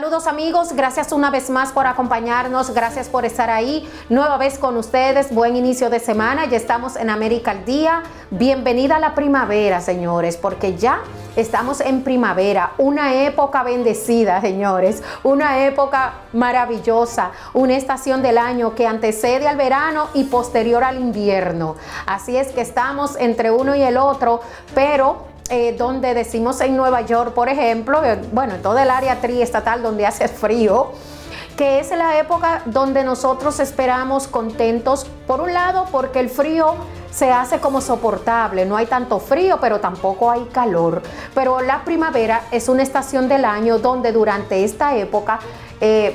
Saludos amigos, gracias una vez más por acompañarnos, gracias por estar ahí, nueva vez con ustedes, buen inicio de semana, ya estamos en América al Día, bienvenida a la primavera señores, porque ya estamos en primavera, una época bendecida señores, una época maravillosa, una estación del año que antecede al verano y posterior al invierno, así es que estamos entre uno y el otro, pero donde decimos en Nueva York, por ejemplo, bueno, en toda el área triestatal donde hace frío, que es la época donde nosotros esperamos contentos, por un lado porque el frío se hace como soportable, no hay tanto frío, pero tampoco hay calor. Pero la primavera es una estación del año donde durante esta época,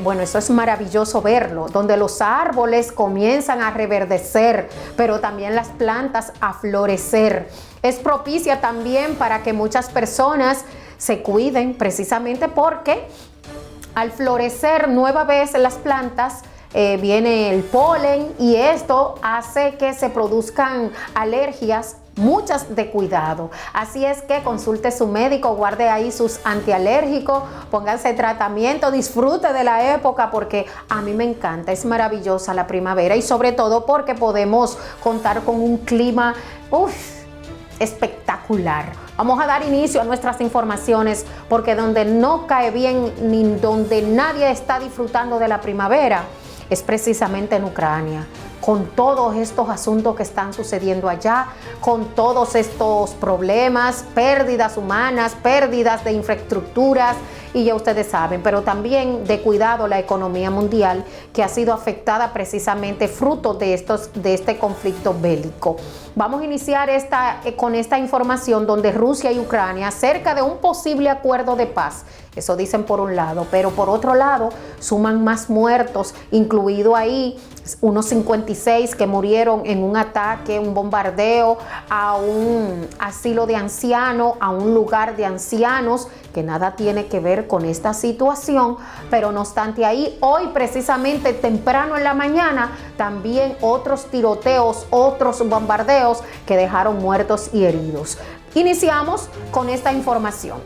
bueno, eso es maravilloso verlo, donde los árboles comienzan a reverdecer, pero también las plantas a florecer. Es propicia también para que muchas personas se cuiden, precisamente porque al florecer nueva vez las plantas, viene el polen y esto hace que se produzcan alergias, muchas de cuidado. Así es que consulte su médico, guarde ahí sus antialérgicos, pónganse tratamiento, disfrute de la época porque a mí me encanta, es maravillosa la primavera y sobre todo porque podemos contar con un clima espectacular. Vamos a dar inicio a nuestras informaciones porque donde no cae bien ni donde nadie está disfrutando de la primavera es precisamente en Ucrania, con todos estos asuntos que están sucediendo allá, con todos estos problemas, pérdidas humanas, pérdidas de infraestructuras, y ya ustedes saben, pero también de cuidado la economía mundial que ha sido afectada precisamente fruto de este conflicto bélico. Vamos a iniciar con esta información donde Rusia y Ucrania acerca de un posible acuerdo de paz. Eso dicen por un lado, pero por otro lado suman más muertos, incluido ahí unos 56 que murieron en un ataque, un bombardeo a un asilo de ancianos, a un lugar de ancianos que nada tiene que ver con esta situación, pero no obstante ahí, hoy precisamente temprano en la mañana, también otros tiroteos, otros bombardeos que dejaron muertos y heridos. Iniciamos con esta información.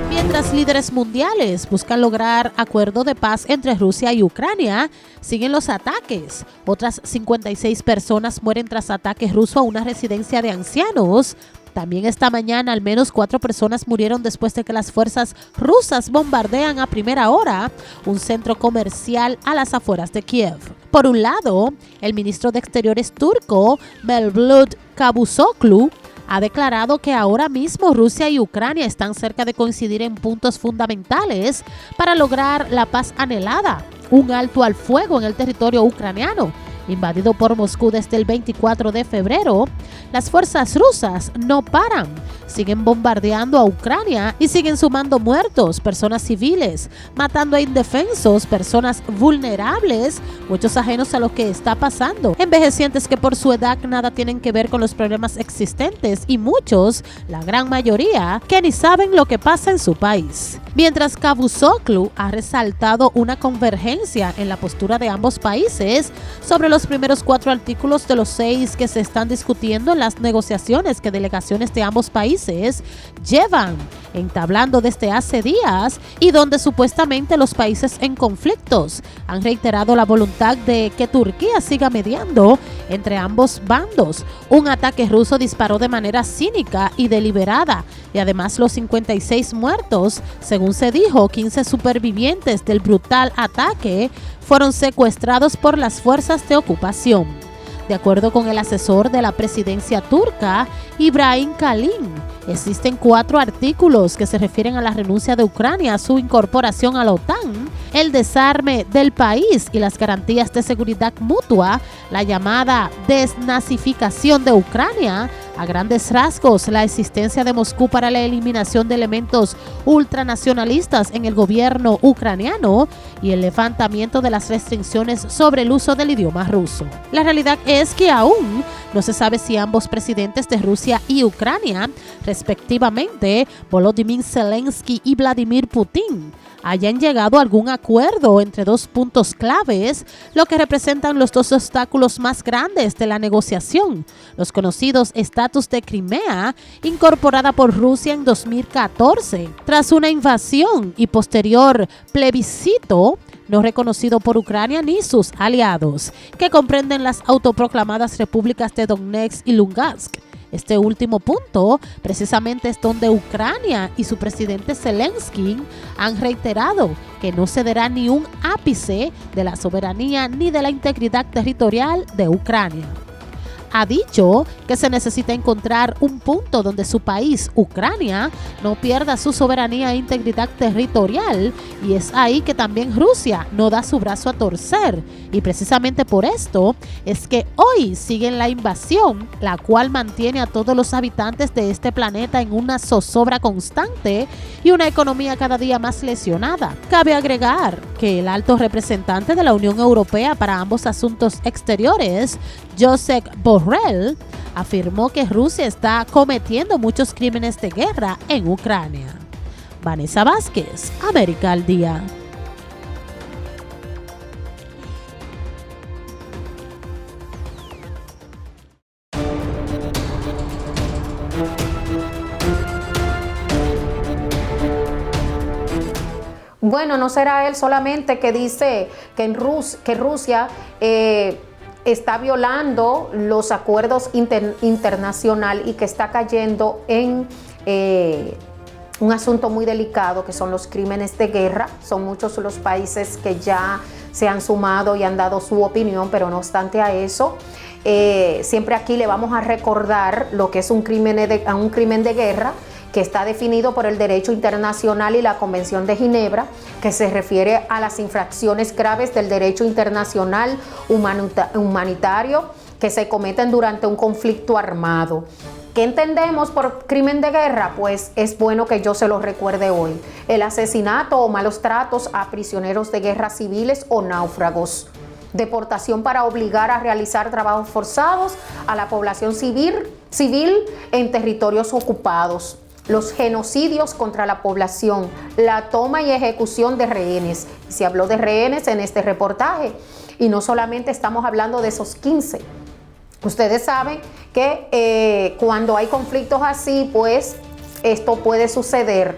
Mientras líderes mundiales buscan lograr acuerdo de paz entre Rusia y Ucrania, siguen los ataques. Otras 56 personas mueren tras ataque ruso a una residencia de ancianos. También esta mañana al menos 4 personas murieron después de que las fuerzas rusas bombardean a primera hora un centro comercial a las afueras de Kiev. Por un lado, el ministro de Exteriores turco, Mevlut Cavusoglu, ha declarado que ahora mismo Rusia y Ucrania están cerca de coincidir en puntos fundamentales para lograr la paz anhelada, un alto al fuego en el territorio ucraniano, invadido por Moscú desde el 24 de febrero. Las fuerzas rusas no paran, siguen bombardeando a Ucrania y siguen sumando muertos, personas civiles, matando a indefensos, personas vulnerables, muchos ajenos a lo que está pasando, envejecientes que por su edad nada tienen que ver con los problemas existentes y muchos, la gran mayoría, que ni saben lo que pasa en su país. Mientras Cavusoglu ha resaltado una convergencia en la postura de ambos países sobre los primeros 4 artículos de los 6 que se están discutiendo en las negociaciones que delegaciones de ambos países llevan entablando desde hace días y donde supuestamente los países en conflictos han reiterado la voluntad de que Turquía siga mediando entre ambos bandos. Un ataque ruso disparó de manera cínica y deliberada y además los 56 muertos, según se dijo, 15 supervivientes del brutal ataque fueron secuestrados por las fuerzas de ocupación. De acuerdo con el asesor de la presidencia turca, Ibrahim Kalin, existen 4 artículos que se refieren a la renuncia de Ucrania a su incorporación a la OTAN, el desarme del país y las garantías de seguridad mutua, la llamada desnazificación de Ucrania, a grandes rasgos la existencia de Moscú para la eliminación de elementos ultranacionalistas en el gobierno ucraniano y el levantamiento de las restricciones sobre el uso del idioma ruso. La realidad es que aún no se sabe si ambos presidentes de Rusia y Ucrania, respectivamente Volodymyr Zelensky y Vladimir Putin, hayan llegado a algún acuerdo entre dos puntos claves, lo que representan los dos obstáculos más grandes de la negociación, los conocidos estatus de Crimea, incorporada por Rusia en 2014, tras una invasión y posterior plebiscito no reconocido por Ucrania ni sus aliados, que comprenden las autoproclamadas repúblicas de Donetsk y Lugansk. Este último punto precisamente es donde Ucrania y su presidente Zelensky han reiterado que no cederá ni un ápice de la soberanía ni de la integridad territorial de Ucrania. Ha dicho que se necesita encontrar un punto donde su país, Ucrania, no pierda su soberanía e integridad territorial, y es ahí que también Rusia no da su brazo a torcer, y precisamente por esto es que hoy siguen la invasión, la cual mantiene a todos los habitantes de este planeta en una zozobra constante y una economía cada día más lesionada. Cabe agregar que el alto representante de la Unión Europea para ambos asuntos exteriores, Josep Borrell, afirmó que Rusia está cometiendo muchos crímenes de guerra en Ucrania. Vanessa Vázquez, América al Día. Bueno, no será él solamente que dice que Rusia está violando los acuerdos internacionales y que está cayendo en un asunto muy delicado, que son los crímenes de guerra. Son muchos los países que ya se han sumado y han dado su opinión, pero no obstante a eso, siempre aquí le vamos a recordar lo que es un crimen de guerra, que está definido por el derecho internacional y la Convención de Ginebra, que se refiere a las infracciones graves del derecho internacional humanitario que se cometen durante un conflicto armado. ¿Qué entendemos por crimen de guerra? Pues es bueno que yo se lo recuerde hoy: el asesinato o malos tratos a prisioneros de guerra civiles o náufragos, deportación para obligar a realizar trabajos forzados a la población civil en territorios ocupados, los genocidios contra la población, la toma y ejecución de rehenes. Se habló de rehenes en este reportaje y no solamente estamos hablando de esos 15. Ustedes saben que cuando hay conflictos así, pues esto puede suceder.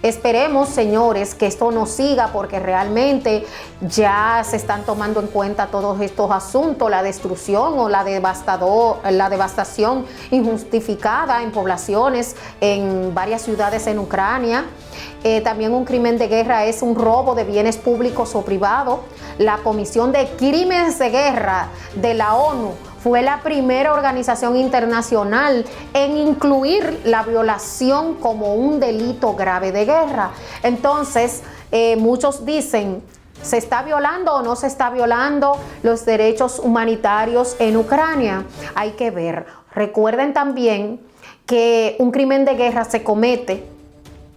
Esperemos, señores, que esto no siga, porque realmente ya se están tomando en cuenta todos estos asuntos, la destrucción o la devastación injustificada en poblaciones en varias ciudades en Ucrania. También un crimen de guerra es un robo de bienes públicos o privados. La Comisión de Crímenes de Guerra de la ONU fue la primera organización internacional en incluir la violación como un delito grave de guerra. Entonces, muchos dicen, ¿se está violando o no se está violando los derechos humanitarios en Ucrania? Hay que ver. Recuerden también que un crimen de guerra se comete,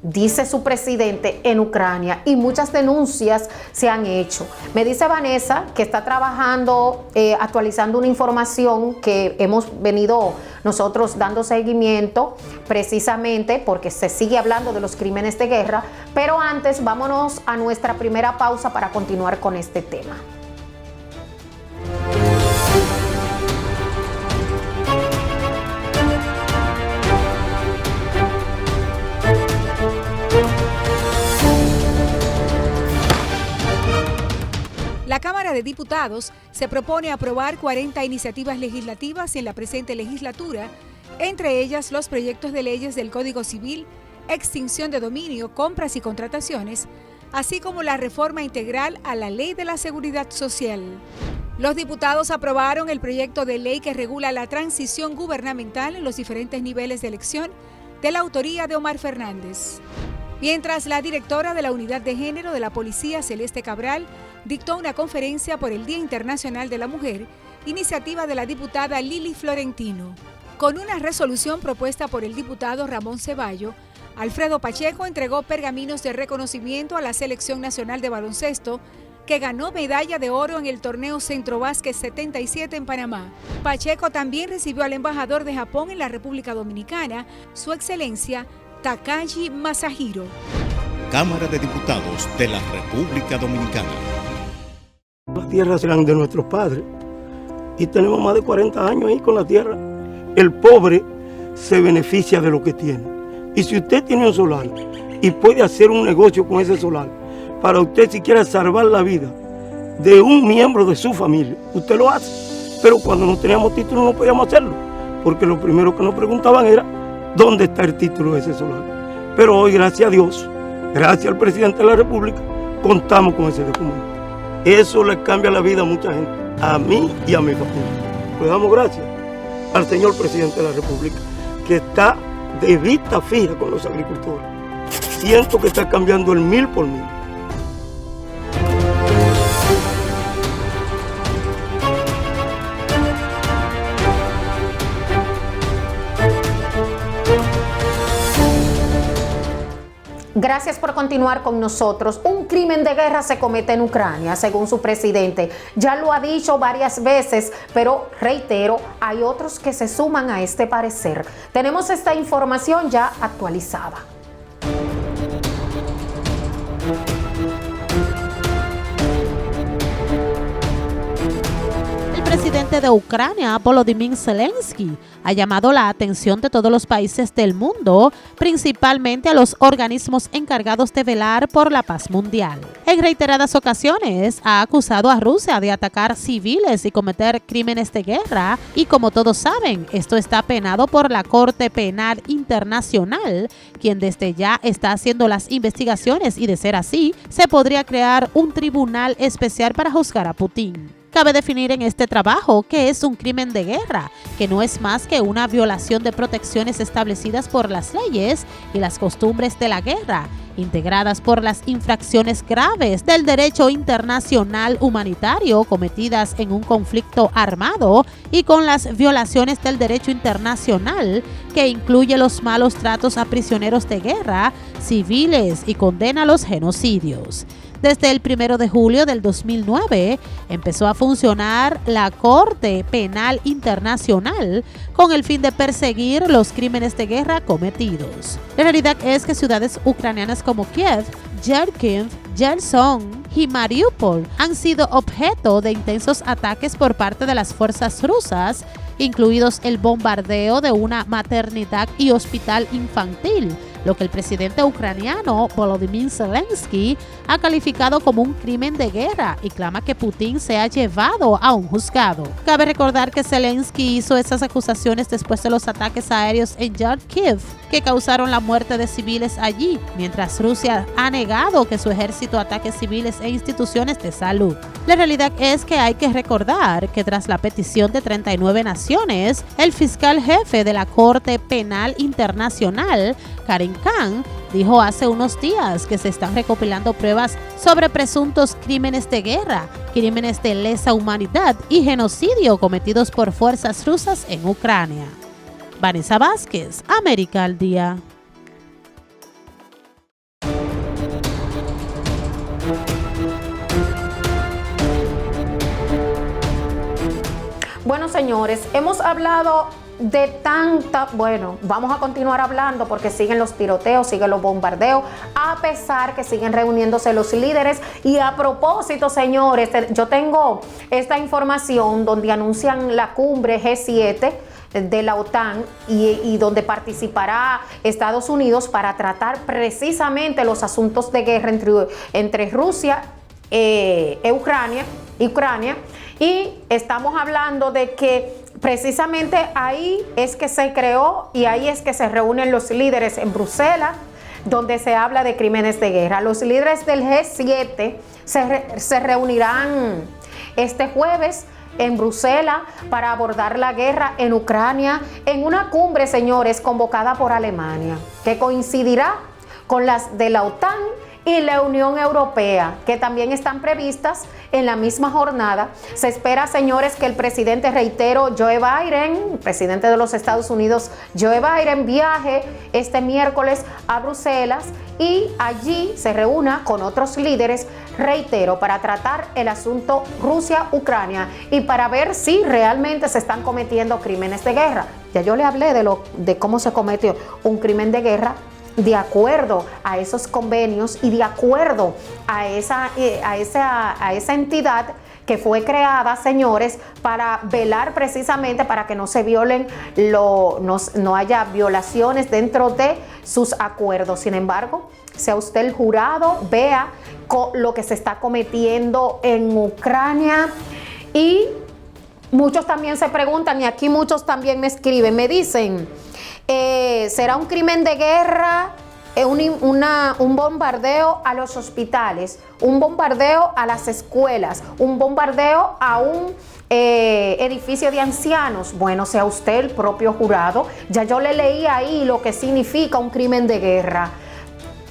dice su presidente, en Ucrania, y muchas denuncias se han hecho. Me dice Vanessa que está trabajando, actualizando una información que hemos venido nosotros dando seguimiento, precisamente porque se sigue hablando de los crímenes de guerra. Pero antes, vámonos a nuestra primera pausa para continuar con este tema. La Cámara de Diputados se propone aprobar 40 iniciativas legislativas en la presente legislatura, entre ellas los proyectos de leyes del Código Civil, extinción de dominio, compras y contrataciones, así como la reforma integral a la Ley de la Seguridad Social. Los diputados aprobaron el proyecto de ley que regula la transición gubernamental en los diferentes niveles de elección, de la autoría de Omar Fernández. Mientras la directora de la Unidad de Género de la Policía, Celeste Cabral, dictó una conferencia por el Día Internacional de la Mujer, iniciativa de la diputada Lili Florentino. Con una resolución propuesta por el diputado Ramón Ceballo, Alfredo Pacheco entregó pergaminos de reconocimiento a la Selección Nacional de Baloncesto, que ganó medalla de oro en el torneo Centro Básquet 77 en Panamá. Pacheco también recibió al embajador de Japón en la República Dominicana, Su Excelencia Takashi Masahiro. Cámara de Diputados de la República Dominicana. Las tierras eran de nuestros padres y tenemos más de 40 años ahí con la tierra. El pobre se beneficia de lo que tiene. Y si usted tiene un solar y puede hacer un negocio con ese solar, para usted si quiere salvar la vida de un miembro de su familia, usted lo hace. Pero cuando no teníamos título no podíamos hacerlo, porque lo primero que nos preguntaban era ¿dónde está el título de ese solar? Pero hoy, gracias a Dios, gracias al presidente de la República, contamos con ese documento. Eso le cambia la vida a mucha gente, a mí y a mi familia. Le damos gracias al señor presidente de la República, que está de vista fija con los agricultores. Siento que está cambiando el 1000 por 1000. Gracias por continuar con nosotros. Un crimen de guerra se comete en Ucrania, según su presidente. Ya lo ha dicho varias veces, pero reitero, hay otros que se suman a este parecer. Tenemos esta información ya actualizada. El presidente de Ucrania, Volodymyr Zelensky, ha llamado la atención de todos los países del mundo, principalmente a los organismos encargados de velar por la paz mundial. En reiteradas ocasiones ha acusado a Rusia de atacar civiles y cometer crímenes de guerra, y como todos saben, esto está penado por la Corte Penal Internacional, quien desde ya está haciendo las investigaciones, y de ser así, se podría crear un tribunal especial para juzgar a Putin. Cabe definir en este trabajo qué es un crimen de guerra, que no es más que una violación de protecciones establecidas por las leyes y las costumbres de la guerra, integradas por las infracciones graves del derecho internacional humanitario cometidas en un conflicto armado y con las violaciones del derecho internacional, que incluye los malos tratos a prisioneros de guerra, civiles y condena los genocidios. Desde el 1 de julio del 2009 empezó a funcionar la Corte Penal Internacional con el fin de perseguir los crímenes de guerra cometidos. La realidad es que ciudades ucranianas como Kiev, Kharkiv, Kherson y Mariupol han sido objeto de intensos ataques por parte de las fuerzas rusas, incluidos el bombardeo de una maternidad y hospital infantil, lo que el presidente ucraniano Volodymyr Zelensky ha calificado como un crimen de guerra y clama que Putin sea llevado a un juzgado. Cabe recordar que Zelensky hizo esas acusaciones después de los ataques aéreos en Kharkiv, que causaron la muerte de civiles allí, mientras Rusia ha negado que su ejército ataque civiles e instituciones de salud. La realidad es que hay que recordar que tras la petición de 39 naciones, el fiscal jefe de la Corte Penal Internacional, Karim Khan, dijo hace unos días que se están recopilando pruebas sobre presuntos crímenes de guerra, crímenes de lesa humanidad y genocidio cometidos por fuerzas rusas en Ucrania. Vanessa Vázquez, América al Día. Bueno, señores, hemos hablado de vamos a continuar hablando porque siguen los tiroteos, siguen los bombardeos, a pesar que siguen reuniéndose los líderes. Y a propósito, señores, yo tengo esta información donde anuncian la cumbre G7 de la OTAN y donde participará Estados Unidos para tratar precisamente los asuntos de guerra entre Rusia y Ucrania. Y estamos hablando de que precisamente ahí es que se creó y ahí es que se reúnen los líderes en Bruselas, donde se habla de crímenes de guerra. Los líderes del G7 se reunirán este jueves en Bruselas para abordar la guerra en Ucrania en una cumbre, señores, convocada por Alemania, que coincidirá con las de la OTAN y la Unión Europea, que también están previstas en la misma jornada. Se espera, señores, que el presidente, reitero, Joe Biden, presidente de los Estados Unidos, Joe Biden, viaje este miércoles a Bruselas y allí se reúna con otros líderes, reitero, para tratar el asunto Rusia-Ucrania y para ver si realmente se están cometiendo crímenes de guerra. Ya yo le hablé de cómo se cometió un crimen de guerra de acuerdo a esos convenios y de acuerdo a esa entidad que fue creada, señores, para velar precisamente para que no se violen, no haya violaciones dentro de sus acuerdos. Sin embargo, sea usted el jurado, vea lo que se está cometiendo en Ucrania. Y muchos también se preguntan, y aquí muchos también me escriben, me dicen, ¿será un crimen de guerra? Un bombardeo a los hospitales, un bombardeo a las escuelas, un bombardeo a un edificio de ancianos. Bueno, sea usted el propio jurado. Ya yo le leí ahí lo que significa un crimen de guerra.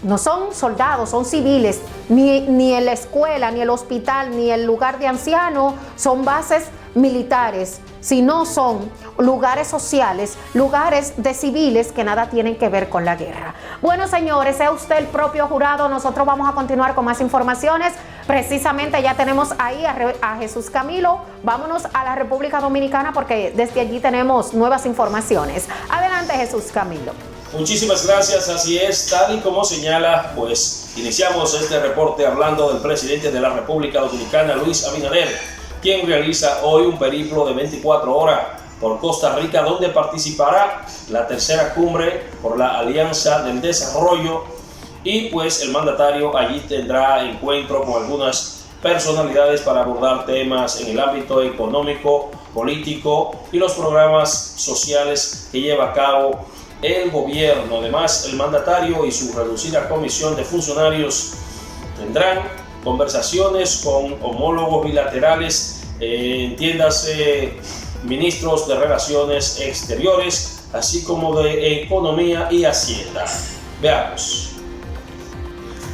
No son soldados, son civiles. Ni en la escuela, ni el hospital, ni el lugar de ancianos son bases militares, sino son lugares sociales, lugares de civiles que nada tienen que ver con la guerra. Bueno, señores, sea usted el propio jurado. Nosotros vamos a continuar con más informaciones. Precisamente ya tenemos ahí a Jesús Camilo. Vámonos a la República Dominicana porque desde allí tenemos nuevas informaciones. Adelante, Jesús Camilo. Muchísimas gracias, así es, tal y como señala, pues iniciamos este reporte hablando del presidente de la República Dominicana, Luis Abinader, quien realiza hoy un periplo de 24 horas por Costa Rica, donde participará la tercera cumbre por la Alianza del Desarrollo, y pues el mandatario allí tendrá encuentro con algunas personalidades para abordar temas en el ámbito económico, político y los programas sociales que lleva a cabo el gobierno. Además, el mandatario y su reducida comisión de funcionarios tendrán conversaciones con homólogos bilaterales, entiéndase ministros de Relaciones Exteriores, así como de Economía y Hacienda. Veamos.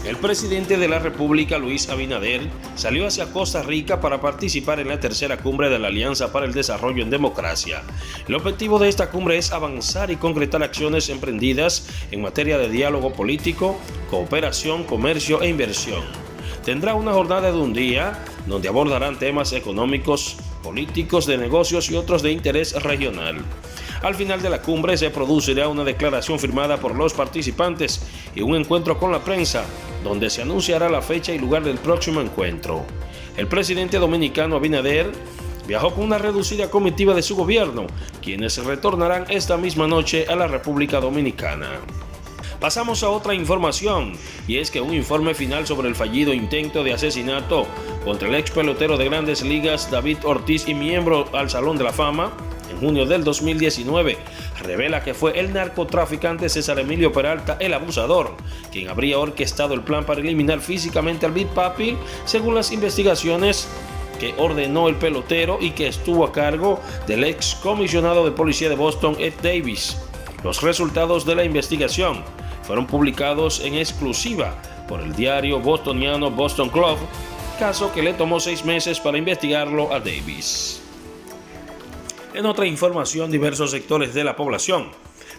El presidente de la República, Luis Abinader, salió hacia Costa Rica para participar en la tercera cumbre de la Alianza para el Desarrollo en Democracia. El objetivo de esta cumbre es avanzar y concretar acciones emprendidas en materia de diálogo político, cooperación, comercio e inversión. Tendrá una jornada de un día donde abordarán temas económicos, políticos, de negocios y otros de interés regional. Al final de la cumbre se producirá una declaración firmada por los participantes y un encuentro con la prensa, donde se anunciará la fecha y lugar del próximo encuentro. El presidente dominicano Abinader viajó con una reducida comitiva de su gobierno, quienes retornarán esta misma noche a la República Dominicana. Pasamos a otra información, y es que un informe final sobre el fallido intento de asesinato contra el ex pelotero de Grandes Ligas David Ortiz y miembro al Salón de la Fama, en junio del 2019, revela que fue el narcotraficante César Emilio Peralta el abusador, quien habría orquestado el plan para eliminar físicamente al Big Papi, según las investigaciones que ordenó el pelotero y que estuvo a cargo del ex comisionado de policía de Boston, Ed Davis. Los resultados de la investigación fueron publicados en exclusiva por el diario bostoniano Boston Globe, caso que le tomó 6 meses para investigarlo a Davis. En otra información, diversos sectores de la población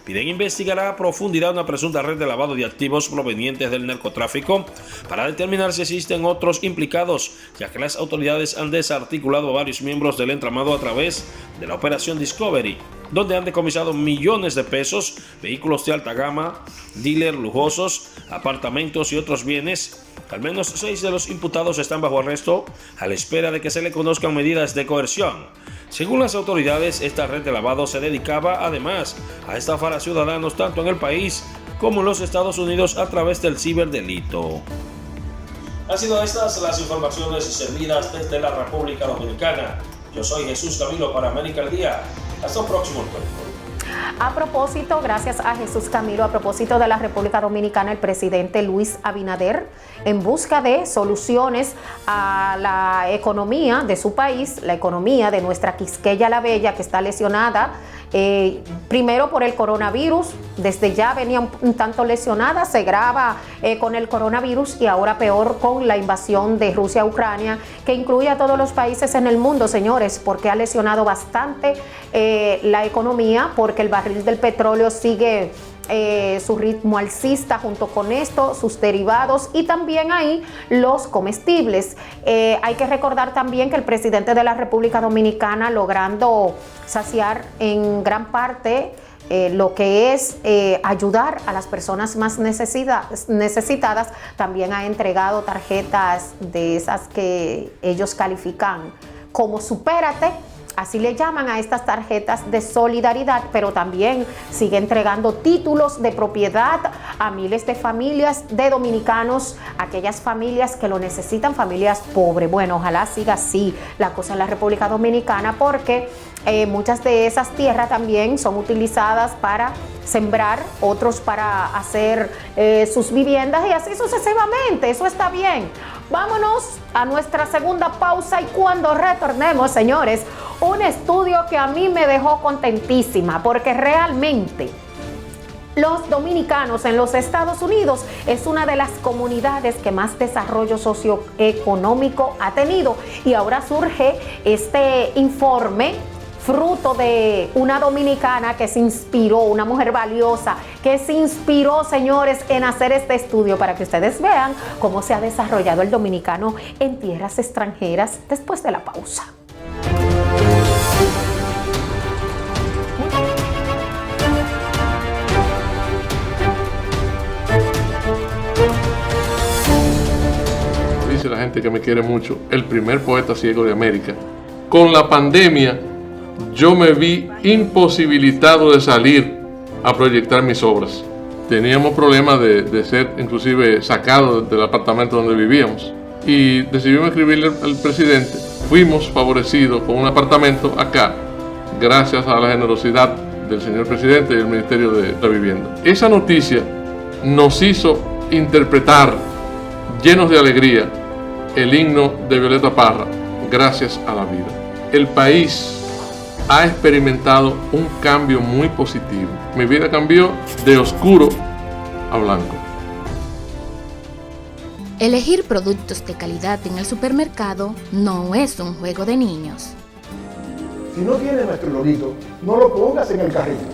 piden investigar a profundidad una presunta red de lavado de activos provenientes del narcotráfico para determinar si existen otros implicados, ya que las autoridades han desarticulado a varios miembros del entramado a través de la operación Discovery, donde han decomisado millones de pesos, vehículos de alta gama, dealers lujosos, apartamentos y otros bienes. Al menos 6 de los imputados están bajo arresto a la espera de que se le conozcan medidas de coerción. Según las autoridades, esta red de lavado se dedicaba además a estafar a ciudadanos tanto en el país como en los Estados Unidos a través del ciberdelito. Han sido estas las informaciones servidas desde la República Dominicana. Yo soy Jesús Camilo para América al Día. Hasta un próximo encuentro. A propósito, gracias a Jesús Camilo, a propósito de la República Dominicana, el presidente Luis Abinader, en busca de soluciones a la economía de su país, la economía de nuestra Quisqueya la Bella, que está lesionada, primero por el coronavirus, desde ya venía un tanto lesionada, se agrava con el coronavirus y ahora peor con la invasión de Rusia a Ucrania, que incluye a todos los países en el mundo, señores, porque ha lesionado bastante la economía, porque el barril del petróleo sigue su ritmo alcista, junto con esto, sus derivados y también ahí los comestibles. Hay que recordar también que el presidente de la República Dominicana, logrando saciar en gran parte lo que es ayudar a las personas más necesitadas. También ha entregado tarjetas de esas que ellos califican como Supérate, así le llaman a estas tarjetas de solidaridad, pero también sigue entregando títulos de propiedad a miles de familias de dominicanos, aquellas familias que lo necesitan, familias pobres. Bueno, ojalá siga así la cosa en la República Dominicana, porque muchas de esas tierras también son utilizadas para sembrar, otros para hacer sus viviendas y así sucesivamente. Eso está bien. Vámonos a nuestra segunda pausa y cuando retornemos, señores, un estudio que a mí me dejó contentísima, porque realmente los dominicanos en los Estados Unidos es una de las comunidades que más desarrollo socioeconómico ha tenido, y ahora surge este informe fruto de una dominicana que se inspiró, una mujer valiosa que se inspiró, señores, en hacer este estudio para que ustedes vean cómo se ha desarrollado el dominicano en tierras extranjeras después de la pausa. Dice la gente que me quiere mucho, el primer poeta ciego de América. Con la pandemia yo me vi imposibilitado de salir a proyectar mis obras. Teníamos problemas de ser inclusive sacados del apartamento donde vivíamos y decidimos escribirle al presidente. Fuimos favorecidos con un apartamento acá gracias a la generosidad del señor presidente y del Ministerio de la Vivienda. Esa noticia nos hizo interpretar llenos de alegría el himno de Violeta Parra, Gracias a la Vida. El país ha experimentado un cambio muy positivo. Mi vida cambió de oscuro a blanco. Elegir productos de calidad en el supermercado no es un juego de niños. Si no tiene nuestro loguito, no lo pongas en el carrito.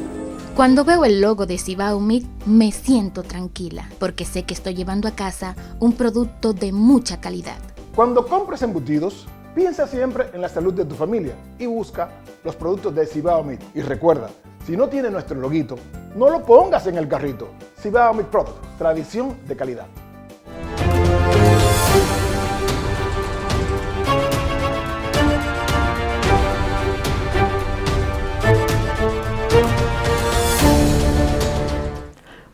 Cuando veo el logo de Cibao Meat, me siento tranquila, porque sé que estoy llevando a casa un producto de mucha calidad. Cuando compres embutidos, piensa siempre en la salud de tu familia y busca los productos de Cibao Meat. Y recuerda, si no tiene nuestro loguito, no lo pongas en el carrito. Cibao Meat Product, tradición de calidad.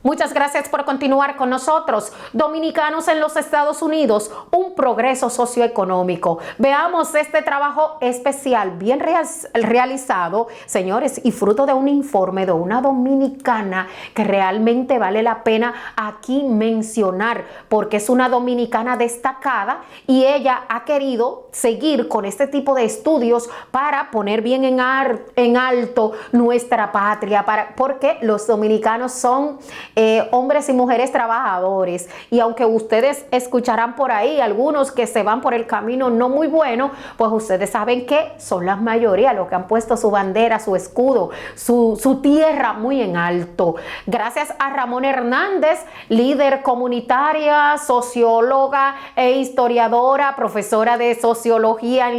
Muchas gracias por continuar con nosotros. Dominicanos en los Estados Unidos, un progreso socioeconómico. Veamos este trabajo especial, bien realizado, señores, y fruto de un informe de una dominicana que realmente vale la pena aquí mencionar, porque es una dominicana destacada y ella ha querido seguir con este tipo de estudios para poner bien en alto nuestra patria, porque los dominicanos son hombres y mujeres trabajadores, y aunque ustedes escucharán por ahí algunos que se van por el camino no muy bueno, pues ustedes saben que son la mayoría los que han puesto su bandera, su escudo, su tierra muy en alto. Gracias a Ramón Hernández, líder comunitaria, socióloga e historiadora, profesora de sociología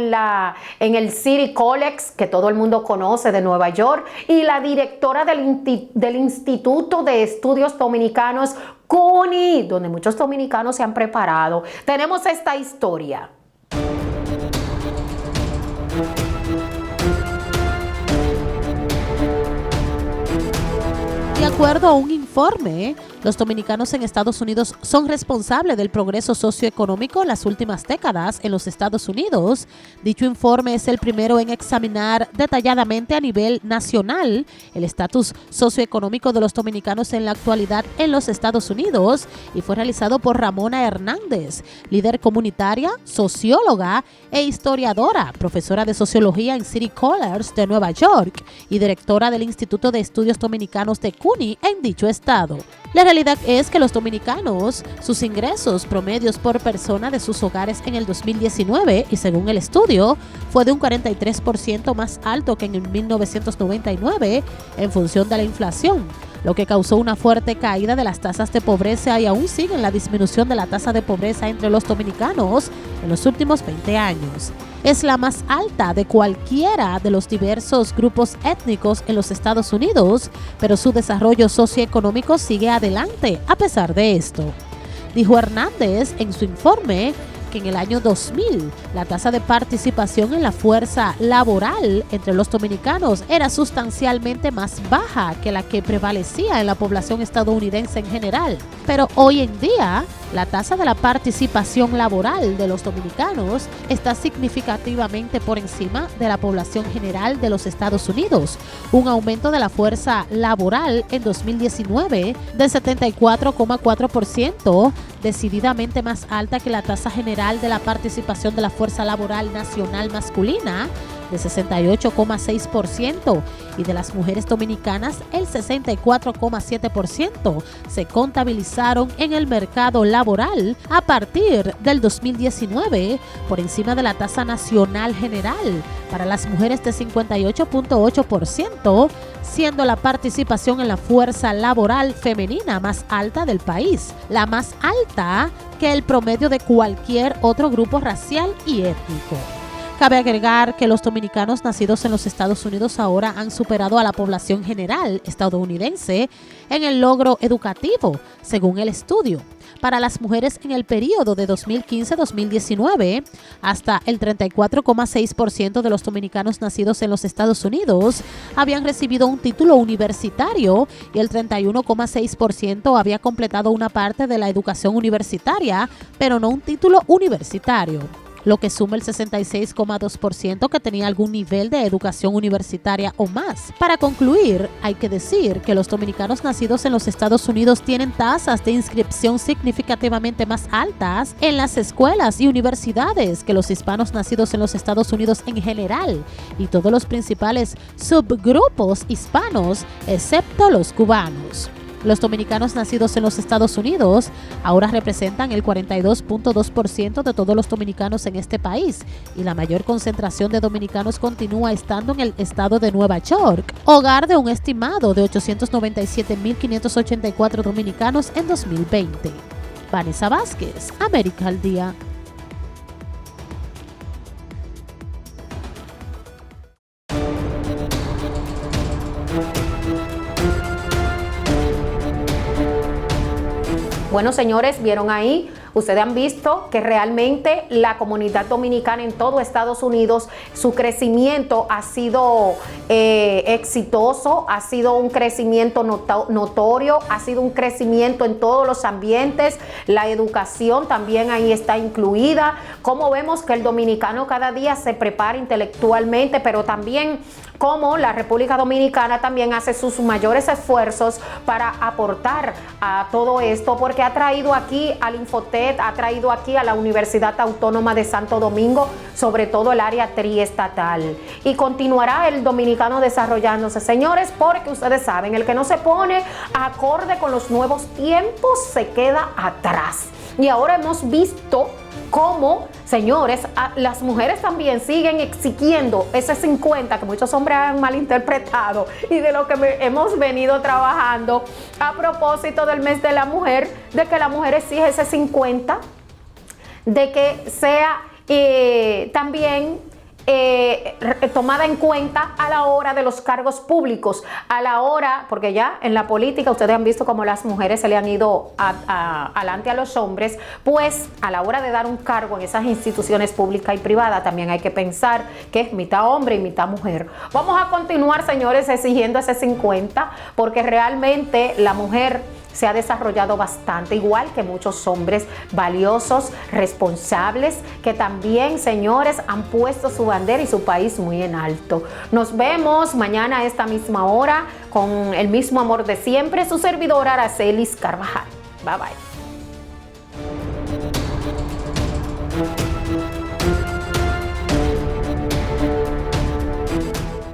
en el City College, que todo el mundo conoce, de Nueva York, y la directora del Instituto de Estudios Dominicanos, CUNY, donde muchos dominicanos se han preparado. Tenemos esta historia. De acuerdo a un informe, los dominicanos en Estados Unidos son responsables del progreso socioeconómico en las últimas décadas en los Estados Unidos. Dicho informe es el primero en examinar detalladamente a nivel nacional el estatus socioeconómico de los dominicanos en la actualidad en los Estados Unidos y fue realizado por Ramona Hernández, líder comunitaria, socióloga e historiadora, profesora de sociología en City College de Nueva York y directora del Instituto de Estudios Dominicanos de CUNY en dicho estado. La realidad es que los dominicanos, sus ingresos promedios por persona de sus hogares en el 2019, y según el estudio, fue de un 43% más alto que en 1999 en función de la inflación, lo que causó una fuerte caída de las tasas de pobreza y aún sigue la disminución de la tasa de pobreza entre los dominicanos en los últimos 20 años. es la más alta de cualquiera de los diversos grupos étnicos en los Estados Unidos, pero su desarrollo socioeconómico sigue adelante a pesar de esto. Dijo Hernández en su informe que en el año 2000 la tasa de participación en la fuerza laboral entre los dominicanos era sustancialmente más baja que la que prevalecía en la población estadounidense en general. Pero hoy en día, la tasa de la participación laboral de los dominicanos está significativamente por encima de la población general de los Estados Unidos, un aumento de la fuerza laboral en 2019 de 74,4%, decididamente más alta que la tasa general de la participación de la fuerza laboral nacional masculina de 68,6% y de las mujeres dominicanas el 64,7% se contabilizaron en el mercado laboral a partir del 2019 por encima de la tasa nacional general para las mujeres de 58,8%, siendo la participación en la fuerza laboral femenina más alta del país, la más alta que el promedio de cualquier otro grupo racial y étnico. Cabe agregar que los dominicanos nacidos en los Estados Unidos ahora han superado a la población general estadounidense en el logro educativo, según el estudio. Para las mujeres en el periodo de 2015-2019, hasta el 34,6% de los dominicanos nacidos en los Estados Unidos habían recibido un título universitario y el 31,6% había completado una parte de la educación universitaria, pero no un título universitario, lo que suma el 66,2% que tenía algún nivel de educación universitaria o más. Para concluir, hay que decir que los dominicanos nacidos en los Estados Unidos tienen tasas de inscripción significativamente más altas en las escuelas y universidades que los hispanos nacidos en los Estados Unidos en general y todos los principales subgrupos hispanos, excepto los cubanos. Los dominicanos nacidos en los Estados Unidos ahora representan el 42,2% de todos los dominicanos en este país y la mayor concentración de dominicanos continúa estando en el estado de Nueva York, hogar de un estimado de 897,584 dominicanos en 2020. Vanessa Vázquez, América al Día. Bueno, señores, vieron ahí, ustedes han visto que realmente la comunidad dominicana en todo Estados Unidos, su crecimiento ha sido exitoso, ha sido un crecimiento notorio, ha sido un crecimiento en todos los ambientes, la educación también ahí está incluida. Como vemos que el dominicano cada día se prepara intelectualmente, pero también como la República Dominicana también hace sus mayores esfuerzos para aportar a todo esto, porque ha traído aquí al Infotet, ha traído aquí a la Universidad Autónoma de Santo Domingo, sobre todo el área triestatal. Y continuará el dominicano desarrollándose, señores, porque ustedes saben, el que no se pone acorde con los nuevos tiempos se queda atrás. Y ahora hemos visto cómo, señores, las mujeres también siguen exigiendo ese 50 que muchos hombres han malinterpretado y de lo que hemos venido trabajando a propósito del mes de la mujer, de que la mujer exige ese 50, de que sea también tomada en cuenta a la hora de los cargos públicos, a la hora, porque ya en la política ustedes han visto cómo las mujeres se le han ido adelante a los hombres, pues a la hora de dar un cargo en esas instituciones públicas y privadas también hay que pensar que es mitad hombre y mitad mujer. Vamos a continuar, señores, exigiendo ese 50 porque realmente la mujer se ha desarrollado bastante, igual que muchos hombres valiosos, responsables, que también, señores, han puesto su bandera y su país muy en alto. Nos vemos mañana a esta misma hora con el mismo amor de siempre, su servidora Aracelis Carvajal. Bye bye.